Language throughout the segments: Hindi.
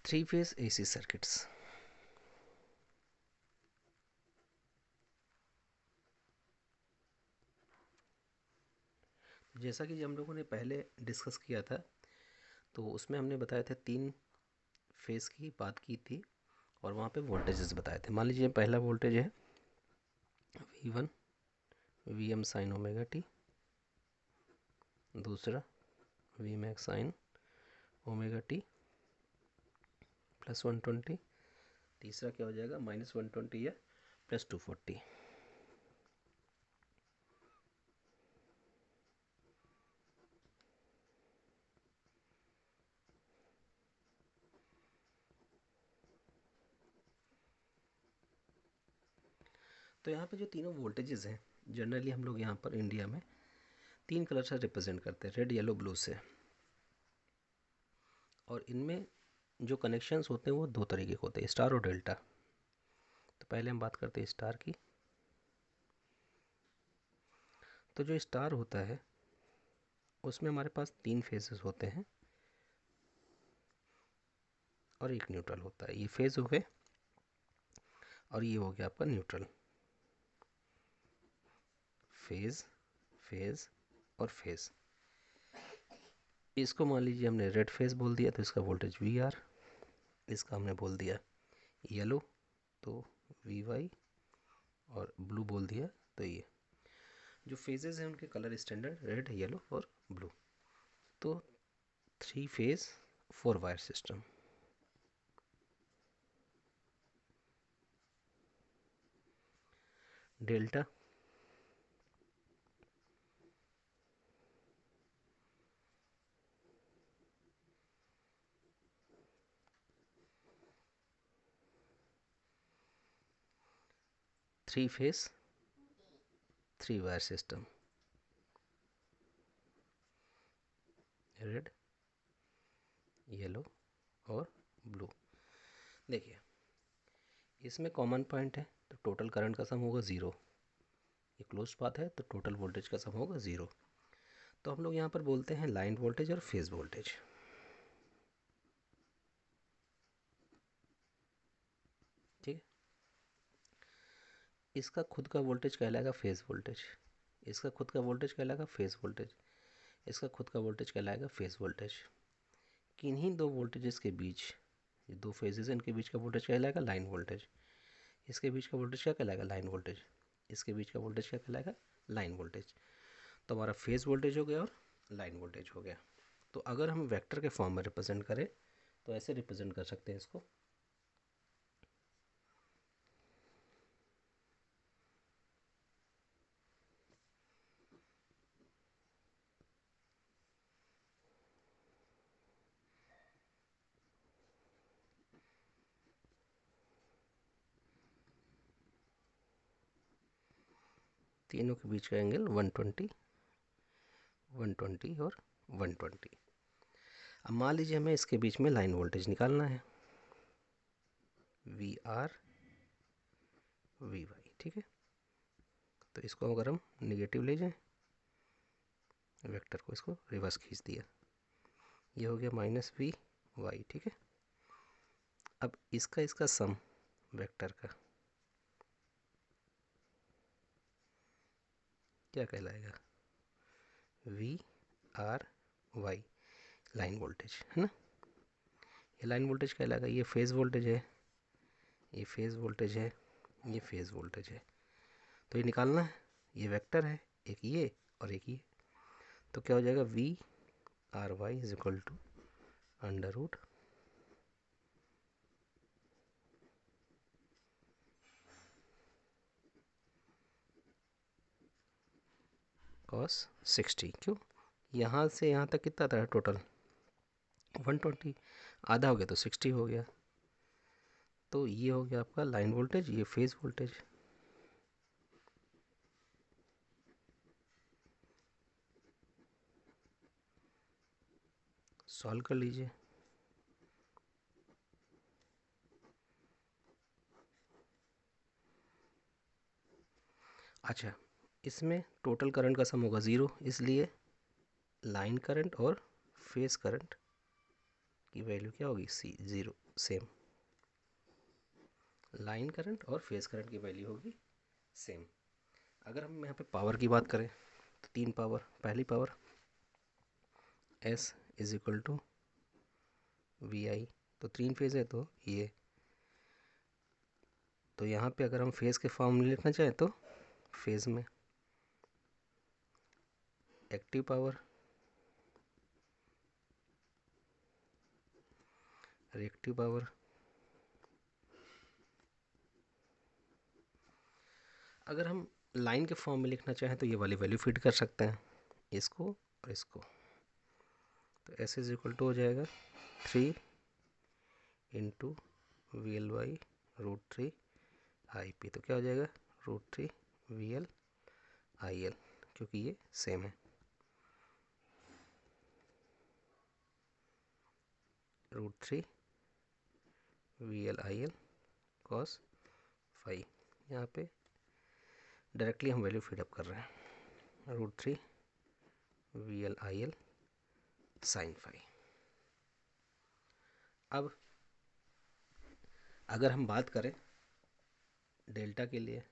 Three phase AC circuits. जैसा कि हम लोगों ने पहले डिस्कस किया था, तो उसमें हमने बताया था 3 फेज की बात की थी और वहाँ पे वोल्टेजेस बताए थे। मान लीजिए पहला वोल्टेज है V1 Vm sin omega T, दूसरा Vmax sin omega T plus 120, तीसरा क्या हो जाएगा -120 या प्लस 240। तो यहाँ पे जो तीनों वोल्टेजेस हैं, जनरली हम लोग यहाँ पर इंडिया में 3 कलर से रिप्रेजेंट करते हैं, रेड येलो ब्लू से। और इनमें जो कनेक्शंस होते हैं वो 2 तरीके के होते हैं, स्टार और डेल्टा। तो पहले हम बात करते हैं स्टार की। तो जो स्टार होता है उसमें हमारे पास 3 फेजेस होते हैं और एक न्यूट्रल होता है। ये फेज हो गए और ये हो गया आपका न्यूट्रल। फेज, फेज और फेज। इसको मान लीजिए हमने रेड फेज बोल दिया तो इसका वोल्टेज VR, इसका हमने बोल दिया येलो तो VY, और ब्लू बोल दिया तो ये। जो फेजेस हैं उनके कलर स्टैंडर्ड रेड, येलो और ब्लू। तो 3 phase 4 wire system. Delta, three phase 3 wire system, red, yellow और ब्लू। देखिए इसमें कॉमन पॉइंट है, तो टोटल करंट का सम होगा 0। ये क्लोज पाथ है तो टोटल वोल्टेज का सम होगा 0। तो हम लोग यहाँ पर बोलते हैं लाइन वोल्टेज और फेज वोल्टेज। ठीक है, इसका खुद का वोल्टेज कहलाएगा फेज वोल्टेज, इसका खुद का वोल्टेज कहलाएगा फेज वोल्टेज, इसका खुद का वोल्टेज कहलाएगा फेज वोल्टेज। किन्हीं दो वोल्टेजेस के बीच, ये 2 फेजेस हैं, इनके बीच का वोल्टेज कहलाएगा लाइन वोल्टेज। इसके बीच का वोल्टेज क्या कहलाएगा लाइन वोल्टेज, इसके बीच का वोल्टेज क्या कहलाएगा लाइन वोल्टेज। तो हमारा फेज वोल्टेज हो गया और लाइन वोल्टेज हो गया। तो अगर हम वेक्टर के फॉर्म में रिप्रेजेंट करें तो ऐसे रिप्रेजेंट कर सकते हैं इसको। तीनों के बीच का एंगल 120, 120 और 120। अब मान लीजिए हमें इसके बीच में लाइन वोल्टेज निकालना है, VR VY। ठीक है, तो इसको अगर हम निगेटिव ले जाएं, वेक्टर को इसको रिवर्स खींच दिया, ये हो गया -VY। ठीक है, अब इसका सम वेक्टर का क्या कहलाएगा VRY, लाइन वोल्टेज है ना। ये लाइन वोल्टेज कहलाएगा। ये फेज वोल्टेज है, ये फेज वोल्टेज है, ये फेज वोल्टेज है। तो ये निकालना है, ये वेक्टर है, एक ये और एक ये। तो क्या हो जाएगा VRY is equal to under root cos 60। क्यों, यहाँ से यहाँ तक कितना था टोटल 120, आधा हो गया तो 60 हो गया। तो ये हो गया आपका लाइन वोल्टेज, ये फेज वोल्टेज। सॉल्व कर लीजिए। अच्छा, इसमें टोटल करंट का सम होगा 0, इसलिए लाइन करंट और फेज करंट की वैल्यू क्या होगी, सी 0 सेम। लाइन करंट और फेज करंट की वैल्यू होगी सेम। अगर हम यहाँ पे पावर की बात करें तो 3 पावर, पहली power S is equal to V I, तो 3 फेज है तो ये, तो यहाँ पे अगर हम फेज के फॉर्म में लिखना चाहें तो फेज में एक्टिव पावर, रिएक्टिव पावर, अगर हम लाइन के फॉर्म में लिखना चाहें तो ये वाली वैल्यू फिट कर सकते हैं, इसको और इसको। तो S इज इक्वल टू हो जाएगा 3 into V L by √3 I P, तो क्या हो जाएगा √3 वी एल आई एल, क्योंकि ये सेम है। √3 V L I L cos phi, यहाँ पे डायरेक्टली हम वैल्यू फीडअप कर रहे हैं, √3 V L I L sine phi. अब अगर हम बात करें डेल्टा के लिए,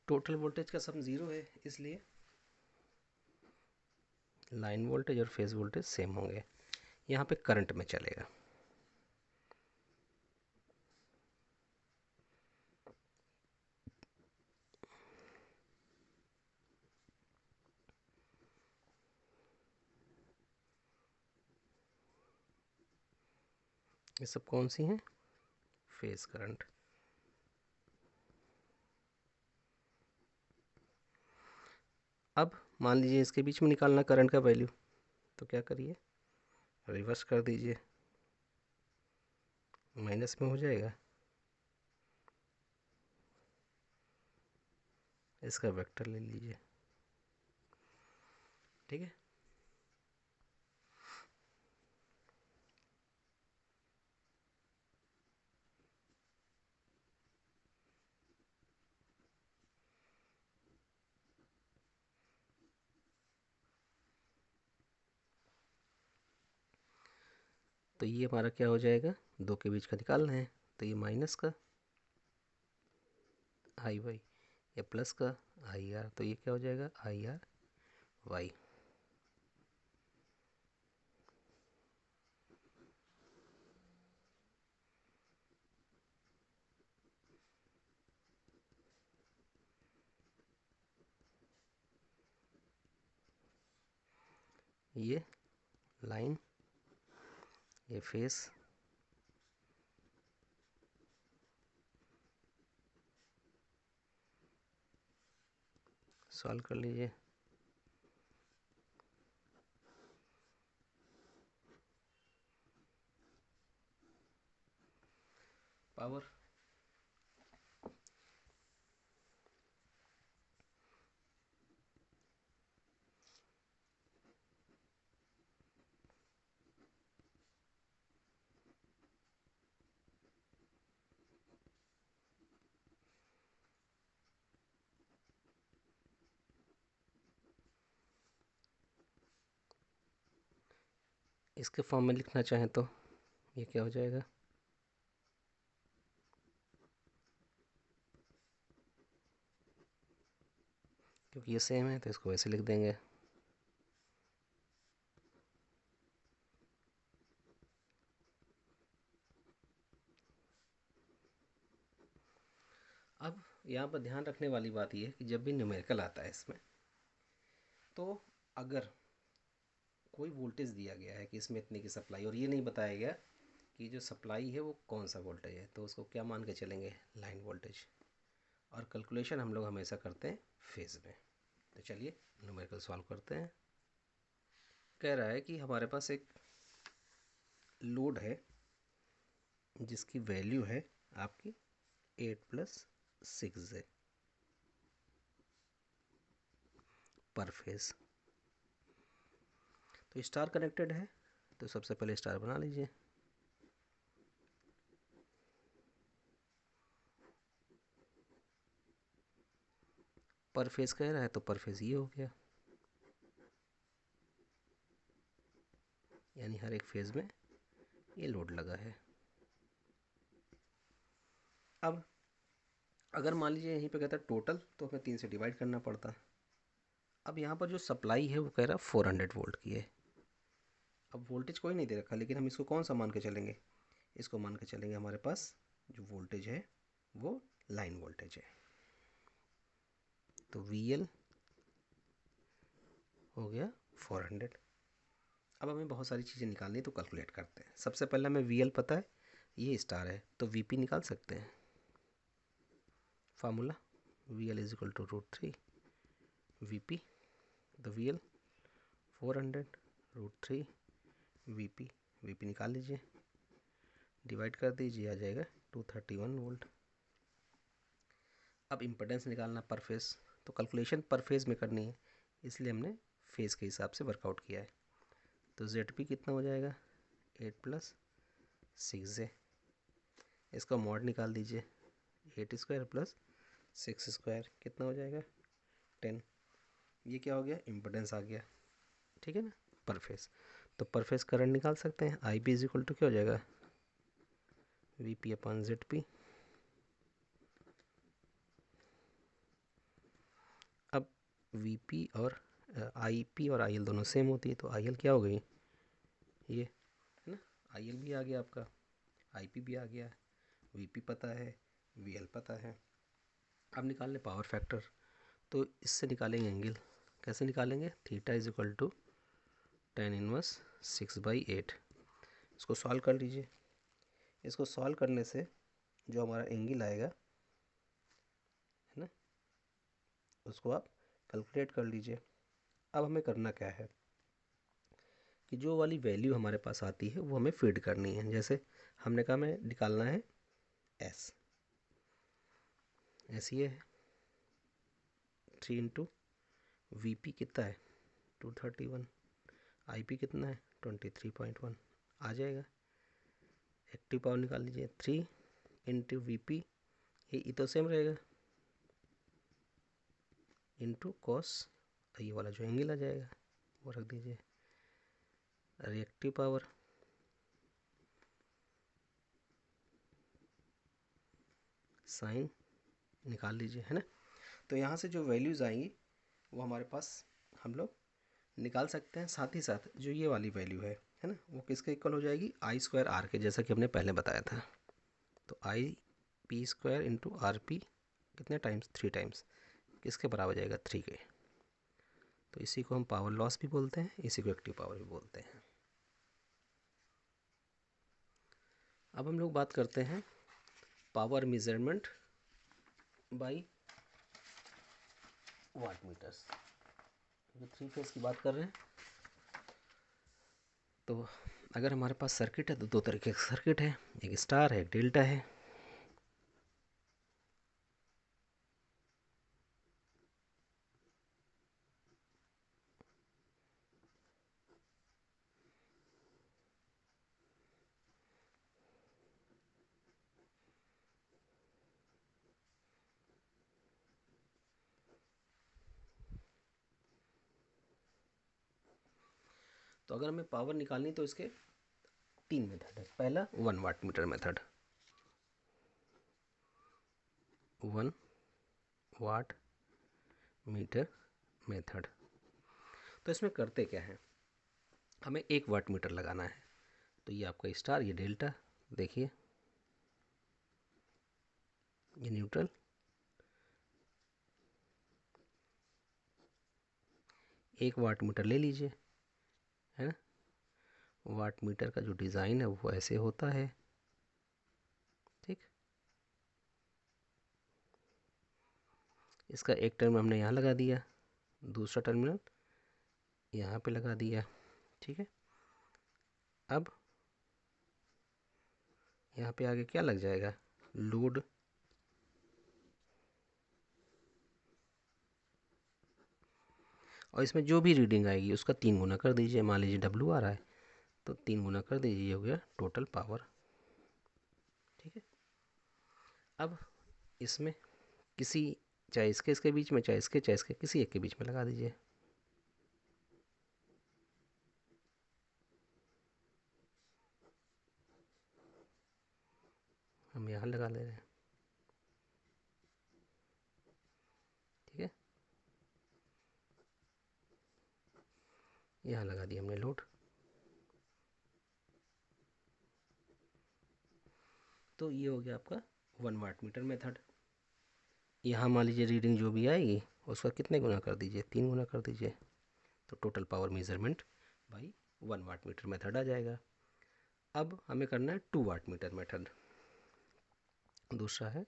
टोटल वोल्टेज का सम 0 है, इसलिए लाइन वोल्टेज और फेज वोल्टेज सेम होंगे। यहाँ पे करंट में चलेगा, ये सब कौन सी हैं, फेज करंट। अब मान लीजिए इसके बीच में निकालना करंट का वैल्यू, तो क्या करिए, रिवर्स कर दीजिए, माइनस में हो जाएगा, इसका वेक्टर ले लीजिए, ठीक है। तो ये हमारा क्या हो जाएगा, दो के बीच का निकालना है, तो ये माइनस का आई वाई, या प्लस का आई आर, तो ये क्या हो जाएगा आई आर वाई। ये लाइन, ये फेस, सॉल्व कर लीजिए। पावर, इसके फॉर्म में लिखना चाहें तो ये क्या हो जाएगा, क्योंकि ये सेम है तो इसको वैसे लिख देंगे। अब यहाँ पर ध्यान रखने वाली बात ये है कि जब भी न्यूमेरिकल आता है इसमें, तो अगर कोई वोल्टेज दिया गया है कि इसमें इतने की सप्लाई, और ये नहीं बताया गया कि जो सप्लाई है वो कौन सा वोल्टेज है, तो उसको क्या मान के चलेंगे, लाइन वोल्टेज। और कैलकुलेशन हम लोग हमेशा करते हैं फेज में। तो चलिए न्यूमेरिकल सॉल्व करते हैं। कह रहा है कि हमारे पास एक लोड है जिसकी वैल्यू है आपकी 8 + 6 पर फेज। तो स्टार कनेक्टेड है तो सबसे पहले स्टार बना लीजिए। पर फेस कह रहा है तो पर फेस ये हो गया, यानी हर एक फेज में ये लोड लगा है। अब अगर मान लीजिए यहीं पे कहता है टोटल, तो हमें 3 से डिवाइड करना पड़ता। अब यहाँ पर जो सप्लाई है वो कह रहा है 400 वोल्ट की है। अब वोल्टेज कोई नहीं दे रखा, लेकिन हम इसको कौन सा मान के चलेंगे, इसको मान के चलेंगे हमारे पास जो वोल्टेज है वो लाइन वोल्टेज है। तो VL हो गया 400। अब हमें बहुत सारी चीज़ें निकालनी है तो कैलकुलेट करते हैं। सबसे पहले हमें VL पता है, ये स्टार है, तो VP निकाल सकते हैं। Formula VL is equal to √3 VP, तो VL 400 √3 VP, VP निकाल लीजिए, डिवाइड कर दीजिए, आ जाएगा 231 वोल्ट। अब इम्पोर्टेंस निकालना पर फेस, तो कैलकुलेशन पर फेस में करनी है, इसलिए हमने फेस के हिसाब से वर्कआउट किया है। तो ZP कितना हो जाएगा 8 + 6J, इसका मॉड निकाल दीजिए, 8² + 6² कितना हो जाएगा 10। ये क्या हो गया, इम्पोर्टेंस आ गया, ठीक है ना, पर फेस। तो पर फेस करंट निकाल सकते हैं, IP इज इक्वल टू क्या हो जाएगा VP/ZP। अब VP और IP और IL दोनों सेम होती है, तो IL क्या हो गई, ये है ना, IL भी आ गया आपका, IP भी आ गया, VP पता है, VL पता है। अब निकालने पावर फैक्टर, तो इससे निकालेंगे एंगल। कैसे निकालेंगे, theta is equal to tan−1 6/8। इसको सॉल्व कर लीजिए। इसको सॉल्व करने से जो हमारा एंगल आएगा, है ना, उसको आप कैलकुलेट कर लीजिए। अब हमें करना क्या है कि जो वाली वैल्यू हमारे पास आती है वो हमें फीड करनी है। जैसे हमने कहा हमें निकालना है S ये है 3 × VP कितना है 231, IP कितना है 23.1, आ जाएगा। एक्टिव पावर निकाल लीजिए, 3 × VP, ये तो सेम रहेगा, इंटू कॉस, ये वाला जो एंगल आ जाएगा वो रख दीजिए। रिएक्टिव पावर साइन निकाल लीजिए, है ना। तो यहाँ से जो वैल्यूज़ आएंगी वो हमारे पास हम लोग निकाल सकते हैं। साथ ही साथ जो ये वाली वैल्यू है ना, वो किसके इक्वल हो जाएगी I²R के, जैसा कि हमने पहले बताया था। तो IP² इंटू RP कितने टाइम्स, 3 टाइम्स, किसके बराबर जाएगा 3 के। तो इसी को हम पावर लॉस भी बोलते हैं, इसी को एक्टिव पावर भी बोलते हैं। अब हम लोग बात करते हैं power measurement by watt meters. जो 3 फेज की बात कर रहे हैं, तो अगर हमारे पास सर्किट है तो 2 तरीके का सर्किट है, एक स्टार है, एक डेल्टा है। तो अगर हमें पावर निकालनी तो इसके 3 मेथड है। पहला 1 watt meter method, 1 watt meter method. तो इसमें करते क्या है, हमें 1 वाट मीटर लगाना है। तो ये आपका स्टार, ये डेल्टा, देखिए ये न्यूट्रल, 1 वाट मीटर ले लीजिए, है ना। वाट मीटर का जो डिज़ाइन है वो ऐसे होता है, ठीक। इसका एक टर्मिनल हमने यहाँ लगा दिया, दूसरा टर्मिनल यहाँ पे लगा दिया, ठीक है। अब यहाँ पे आगे क्या लग जाएगा, लोड। और इसमें जो भी रीडिंग आएगी उसका 3 गुना कर दीजिए। मान लीजिए W आ रहा है तो 3 गुना कर दीजिए, हो गया टोटल पावर। ठीक है। अब इसमें किसी, चाहे इसके बीच में, चाहे इसके किसी एक के बीच में लगा दीजिए। हम यहाँ लगा ले रहे हैं। ठीक है, यहाँ लगा दिया हमने लोड। तो ये हो गया आपका 1 वाट मीटर मेथड। यहाँ मान लीजिए रीडिंग जो भी आएगी उसका कितने गुना कर दीजिए, 3 गुना कर दीजिए, तो total power measurement by 1 watt meter method आ जाएगा। अब हमें करना है 2 वाट मीटर मेथड। दूसरा है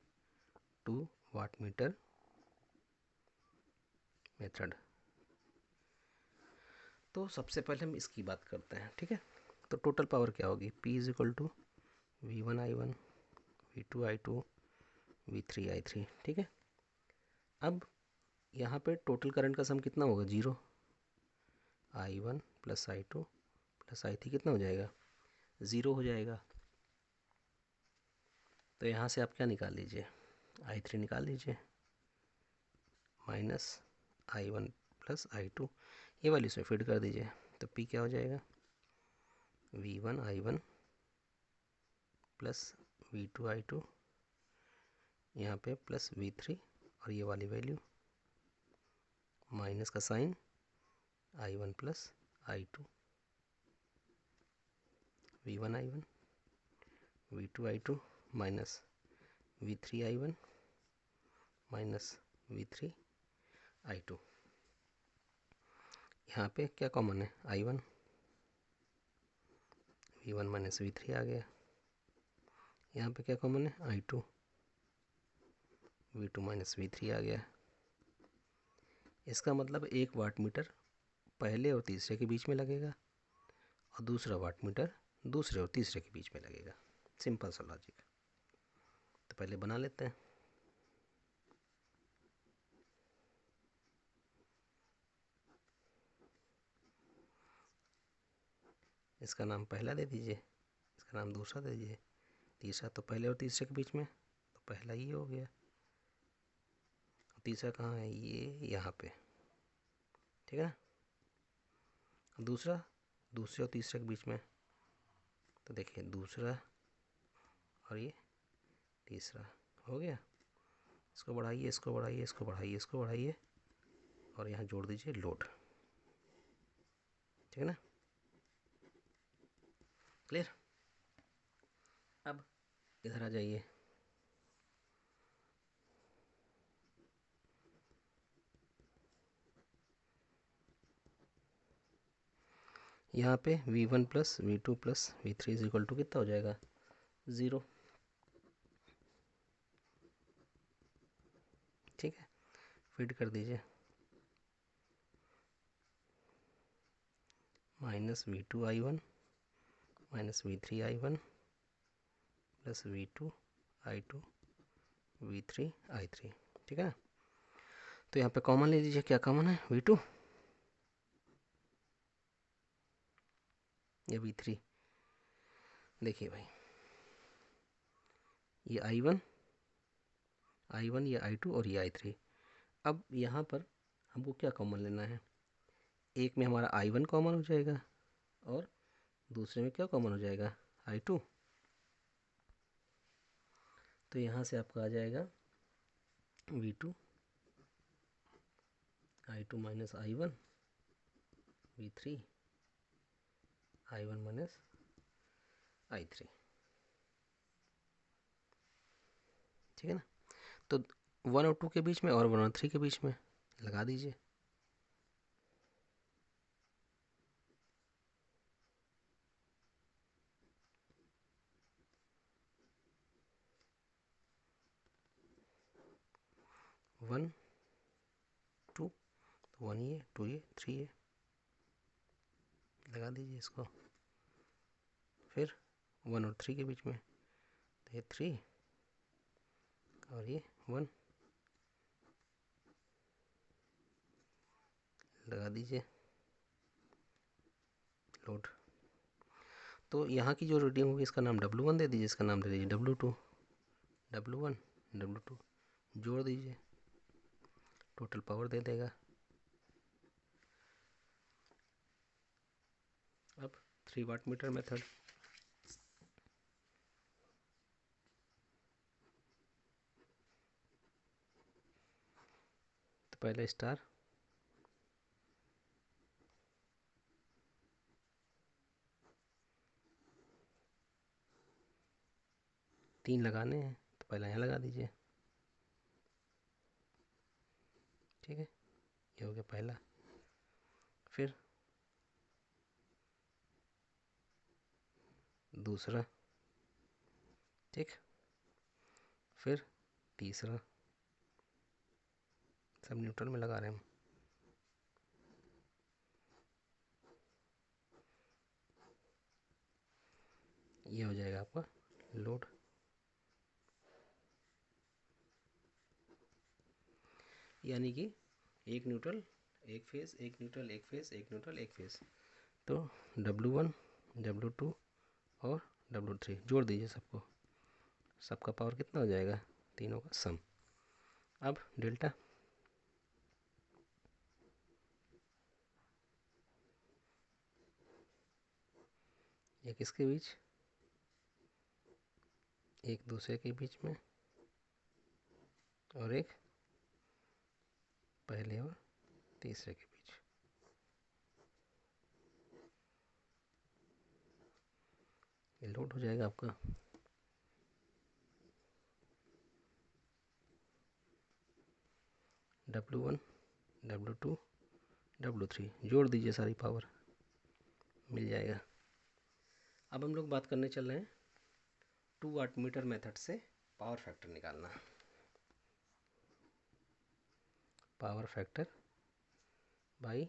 2 वाट मीटर मेथड। तो सबसे पहले हम इसकी बात करते हैं। ठीक है, तो टोटल पावर क्या होगी, P is equal to V1I1 V2I2 V3I3। ठीक है, अब यहाँ पे टोटल करंट का सम कितना होगा, 0। I1 plus I2 plus I3 कितना हो जाएगा, 0 हो जाएगा। तो यहाँ से आप क्या निकाल लीजिए, I3 निकाल लीजिए, माइनस I1 प्लस I2, ये वाली इसमें फिट कर दीजिए। तो P क्या हो जाएगा, V1I1 प्लस V2I2, यहाँ पे प्लस V3, और ये वाली वैल्यू माइनस का sign I1 plus I2, V1I1 V2I2 minus V3I1 minus V3I2। यहाँ पे क्या कॉमन है, I1, V1 माइनस V3 आ गया। यहाँ पे क्या कॉमन है, I2, V2 माइनस V3 आ गया। इसका मतलब 1 वाट मीटर पहले और तीसरे के बीच में लगेगा और दूसरा वाट मीटर दूसरे और तीसरे के बीच में लगेगा। सिंपल सा लॉजिक। तो पहले बना लेते हैं। इसका नाम पहला दे दीजिए, इसका नाम दूसरा दे दीजिए। तीसरा तो पहले और तीसरे के बीच में, तो पहला ये हो गया। तीसरा कहाँ है, ये यहाँ पे। ठीक है ना। दूसरा दूसरे और तीसरे के बीच में, तो देखिए दूसरा और ये तीसरा हो गया। इसको बढ़ाइए, इसको बढ़ाइए, इसको बढ़ाइए, इसको बढ़ाइए, और यहाँ जोड़ दीजिए लोड। ठीक है ना, क्लियर। अब इधर आ जाइए। यहाँ पे V1 plus V2 plus V3 is equal to कितना हो जाएगा, 0। ठीक है, फिट कर दीजिए। Minus V2I1 minus V3I1 plus V2I2 V3I3। ठीक है ना। तो यहाँ पे कॉमन ले लीजिए, क्या कॉमन है, V2 या V3। देखिए भाई, ये I1 ये I2 और ये I3। अब यहाँ पर हमको क्या कॉमन लेना है, एक में हमारा I1 कॉमन हो जाएगा और दूसरे में क्या कॉमन हो जाएगा, I2। तो यहाँ से आपका आ जाएगा V2 I2 minus I1 V3 I1 minus I3। ठीक है ना। तो 1 और 2 के बीच में और 1 और 3 के बीच में लगा दीजिए। वन टू, 1 ये 2 ये 3 ये लगा दीजिए इसको। फिर 1 और 3 के बीच में, तो ये 3 और ये 1 लगा दीजिए लोड। तो यहाँ की जो रीडिंग होगी इसका नाम W1 दे दीजिए, इसका नाम दे दीजिए W2, W1 W2 जोड़ दीजिए, टोटल पावर दे देगा। अब 3 वाट मीटर मेथड, तो पहले स्टार, तीन लगाने हैं तो पहले यहाँ लगा दीजिए, ठीक है, ये हो गया पहला। फिर दूसरा, ठीक, फिर तीसरा, सब न्यूट्रल में लगा रहे हैं हम। ये हो जाएगा आपका लोड। यानी कि एक न्यूट्रल एक फेस, एक न्यूट्रल एक फेस, एक न्यूट्रल एक फेस। तो W1 W2 और W3 जोड़ दीजिए सबको, सबका पावर कितना हो जाएगा, तीनों का सम। अब डेल्टा, एक इसके बीच, एक दूसरे के बीच में, और एक पहले और तीसरे के बीच। ये लोड हो जाएगा आपका। W1 W2 W3 जोड़ दीजिए, सारी पावर मिल जाएगा। अब हम लोग बात करने चल रहे हैं 2 वाट मीटर मेथड से पावर फैक्टर निकालना। Power factor by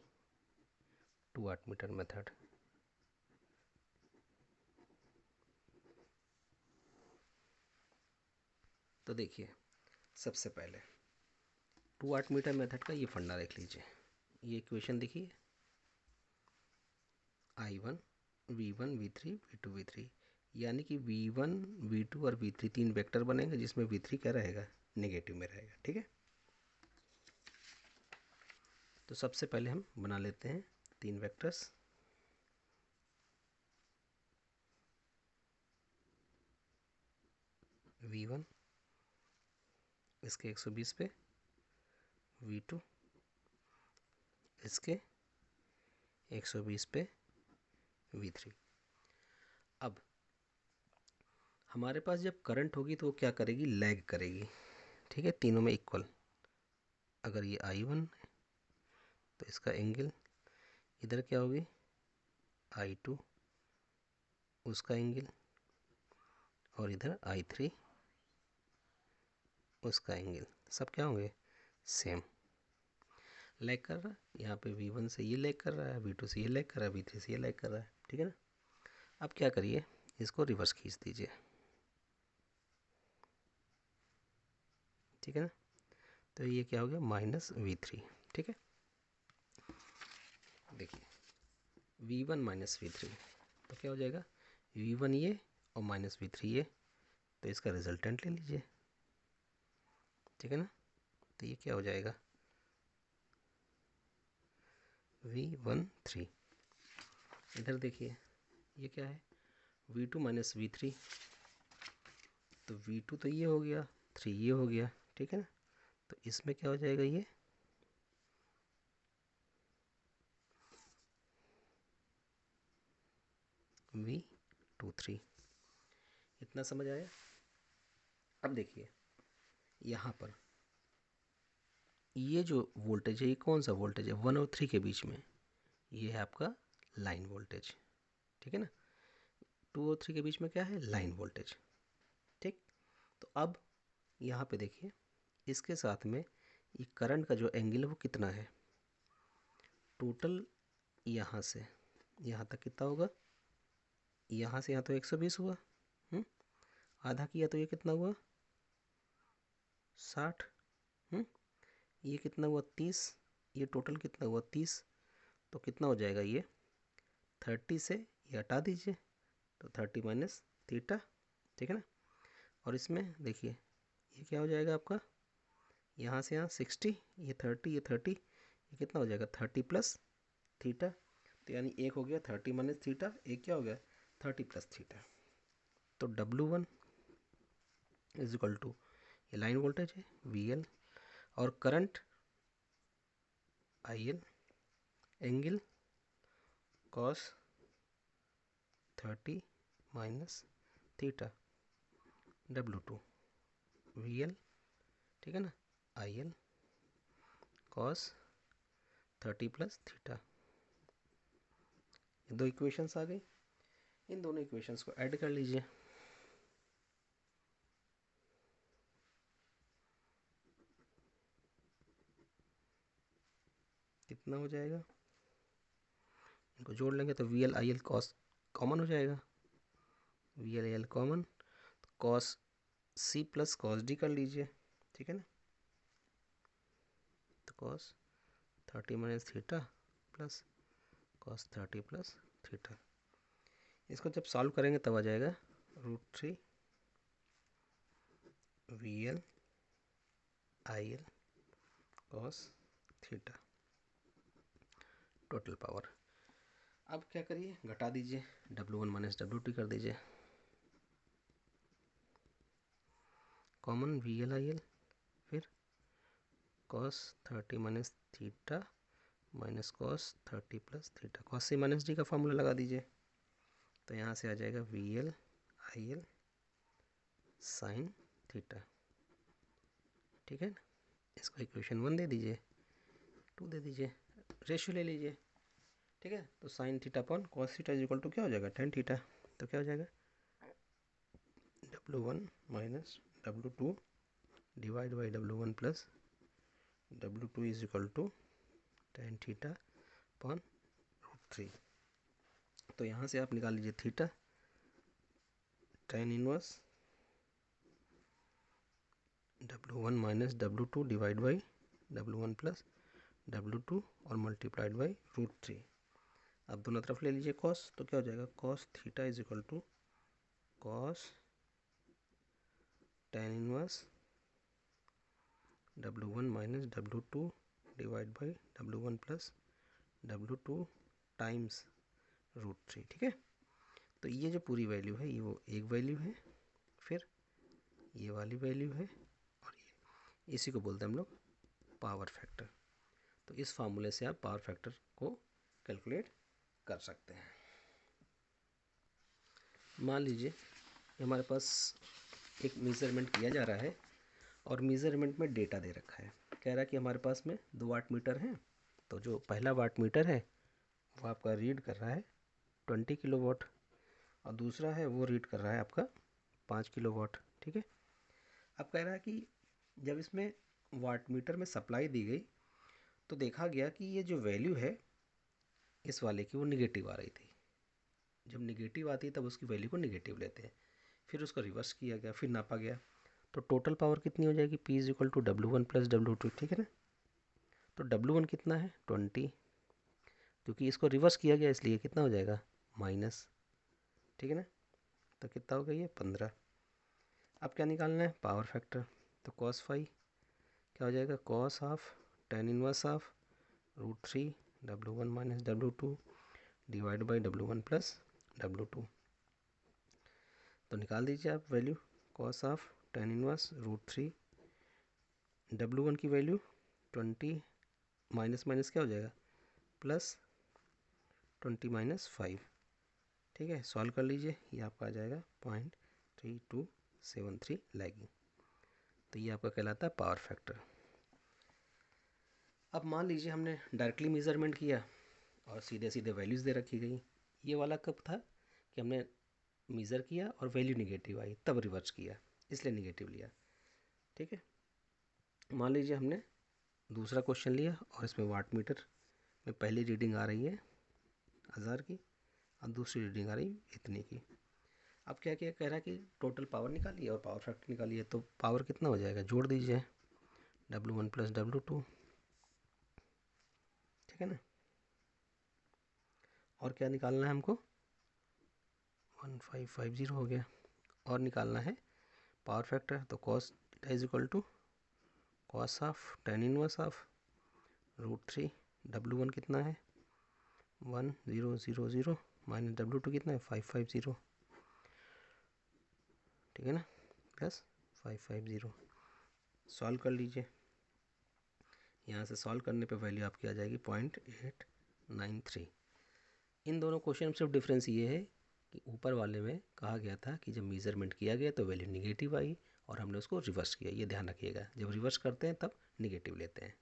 2 watt meter method. तो देखिए, सबसे पहले 2 वाट मीटर मेथड का ये फंडा देख लीजिए। ये इक्वेशन देखिए, I1 V1 V3 V2 V3, यानी कि V1 V2 और V3 तीन वेक्टर बनेंगे, जिसमें V3 क्या रहेगा, नेगेटिव में रहेगा, ठीक है। तो सबसे पहले हम बना लेते हैं तीन वेक्टर्स। V1 इसके 120 पे, V2 इसके 120 पे, V3। अब हमारे पास जब करंट होगी तो वो क्या करेगी, लैग करेगी, ठीक है, तीनों में इक्वल। अगर ये I1 है तो इसका एंगल इधर क्या होगी, I2 उसका एंगल, और इधर I3 उसका एंगल, सब क्या होंगे, सेम। लैग कर रहा है, यहाँ पे V1 से ये लैग कर रहा है, V2 से ये लैग कर रहा है, V3 से ये लैग कर रहा है, ठीक है ना। अब क्या करिए, इसको रिवर्स खींच दीजिए, ठीक है ना। तो ये क्या हो गया, -V3, ठीक है। देखिए V1 -V3, तो क्या हो जाएगा, V1 ये और -V3 ये, तो इसका रिजल्टेंट ले लीजिए, ठीक है ना। तो ये क्या हो जाएगा, V13। इधर देखिए ये क्या है, V2 -V3, तो V2 तो ये हो गया, 3 ये हो गया, ठीक है ना। तो इसमें क्या हो जाएगा, ये V23। इतना समझ आया। अब देखिए यहाँ पर ये जो वोल्टेज है, ये कौन सा वोल्टेज है, 1 और 3 के बीच में, ये है आपका लाइन वोल्टेज, ठीक है ना। 2 और 3 के बीच में क्या है, लाइन वोल्टेज, ठीक। तो अब यहाँ पे देखिए, इसके साथ में ये करंट का जो एंगल है वो कितना है, टोटल यहाँ से यहाँ तक कितना होगा, यहाँ से यहाँ तो 120 हुआ, आधा किया तो ये कितना हुआ, 60, ये कितना हुआ, 30, ये टोटल कितना हुआ, 30, तो कितना हो जाएगा ये 30 से ये हटा दीजिए तो 30 माइनस थीटा, ठीक है ना। और इसमें देखिए ये क्या हो जाएगा आपका, यहाँ से यहाँ 60, ये 30, ये 30, ये कितना हो जाएगा 30 प्लस थीटा। तो यानी एक हो गया 30 माइनस थीटा, एक क्या हो गया 30 प्लस थीटा। तो W1 इज इक्वल टू, ये लाइन वोल्टेज है VL और current IL angle cos 30 minus theta, W2 VL, ठीक है ना, IL cos 30 प्लस थीटा। ये दो इक्वेशंस आ गई, इन दोनों इक्वेशंस को ऐड कर लीजिए। कितना हो जाएगा, इनको जोड़ लेंगे तो VL IL cos कॉमन हो जाएगा, VL IL कॉमन, तो cos C plus cos D कर लीजिए, ठीक है ना। तो cos 30 minus theta plus cos 30 plus theta, इसको जब सॉल्व करेंगे तब आ जाएगा √3 VL IL cos theta total power. अब क्या करिए, घटा दीजिए, W1 माइनस W2 कर दीजिए, कॉमन VL IL, फिर cos 30 minus theta minus cos 30 plus theta, cos C minus D का फॉर्मूला लगा दीजिए। तो यहाँ से आ जाएगा VL IL साइन थीटा, ठीक है ना। इसको इक्वेशन 1 दे दीजिए, 2 दे दीजिए, रेशियो ले लीजिए, ठीक है। तो sine theta upon cos theta is equal to क्या हो जाएगा tan थीटा। तो क्या हो जाएगा W1 minus W2 divide by W1 plus W2 is equal to tan theta upon √3। तो यहाँ से आप निकाल लीजिए theta, tan inverse W1 minus W2 divide by W1 plus W2 और मल्टीप्लाइड बाई √3। अब दोनों तरफ ले लीजिए cos, तो क्या हो जाएगा cos theta is equal to cos tan inverse W1 minus W2 divide by W1 plus W2 times √3, ठीक है। तो ये जो पूरी वैल्यू है ये वो एक वैल्यू है, फिर ये वाली वैल्यू है, और ये इसी को बोलते हैं हम लोग पावर फैक्टर। तो इस फार्मूले से आप पावर फैक्टर को कैलकुलेट कर सकते हैं। मान लीजिए हमारे पास एक मेज़रमेंट किया जा रहा है और मेज़रमेंट में डेटा दे रखा है, कह रहा है कि हमारे पास में 2 वाट मीटर है। तो जो पहला वाट मीटर है वो आपका रीड कर रहा है 20 किलोवाट और दूसरा है वो रीड कर रहा है आपका 5 किलोवाट, ठीक है। अब कह रहा है कि जब इसमें वाट मीटर में सप्लाई दी गई तो देखा गया कि ये जो वैल्यू है इस वाले की वो निगेटिव आ रही थी। जब निगेटिव आती है तब उसकी वैल्यू को निगेटिव लेते हैं, फिर उसको रिवर्स किया गया, फिर नापा गया, तो टोटल पावर कितनी हो जाएगी P is equal to W1 plus W2, ठीक है ना। तो W1 कितना है 20, क्योंकि इसको रिवर्स किया गया इसलिए कितना हो जाएगा माइनस, ठीक है ना। तो कितना हो गया ये 15। अब क्या निकालना है पावर फैक्टर, तो cos 5 क्या हो जाएगा cos of tan inverse of √3 W1 minus W2 divide by W1 plus W2। तो निकाल दीजिए आप value, cos of tan inverse √3, W1 की वैल्यू 20 माइनस माइनस क्या हो जाएगा प्लस 20 माइनस 5, ठीक है। सॉल्व कर लीजिए, ये आपका आ जाएगा 0.3273 लैगिंग। तो ये आपका कहलाता है पावर फैक्टर। अब मान लीजिए हमने डायरेक्टली मेज़रमेंट किया और सीधे सीधे वैल्यूज़ दे रखी गई। ये वाला कब था कि हमने मेज़र किया और वैल्यू निगेटिव आई तब रिवर्स किया, इसलिए निगेटिव लिया, ठीक है। मान लीजिए हमने दूसरा क्वेश्चन लिया और इसमें वाट मीटर में पहली रीडिंग आ रही है 1000 की और दूसरी रीडिंग आ रही इतनी की। अब क्या क्या कह रहा है कि टोटल पावर निकालिए और पावर फैक्टर निकालिए, तो पावर कितना हो जाएगा जोड़ दीजिए W1 प्लस W2, ठीक है ना। और क्या निकालना है हमको, 1550 हो गया। और निकालना है पावर फैक्टर, तो cos theta is equal to cos of tan inverse of √3। W1 कितना है 1000 माइनस W2 कितना है 550, ठीक है ना, प्लस 550। सॉल्व कर लीजिए। यहाँ से सॉल्व करने पे वैल्यू आपकी आ जाएगी 0.893। इन दोनों क्वेश्चन में सिर्फ डिफरेंस ये है कि ऊपर वाले में कहा गया था कि जब मेजरमेंट किया गया तो वैल्यू निगेटिव आई और हमने उसको रिवर्स किया। ये ध्यान रखिएगा, जब रिवर्स करते हैं तब निगेटिव लेते हैं।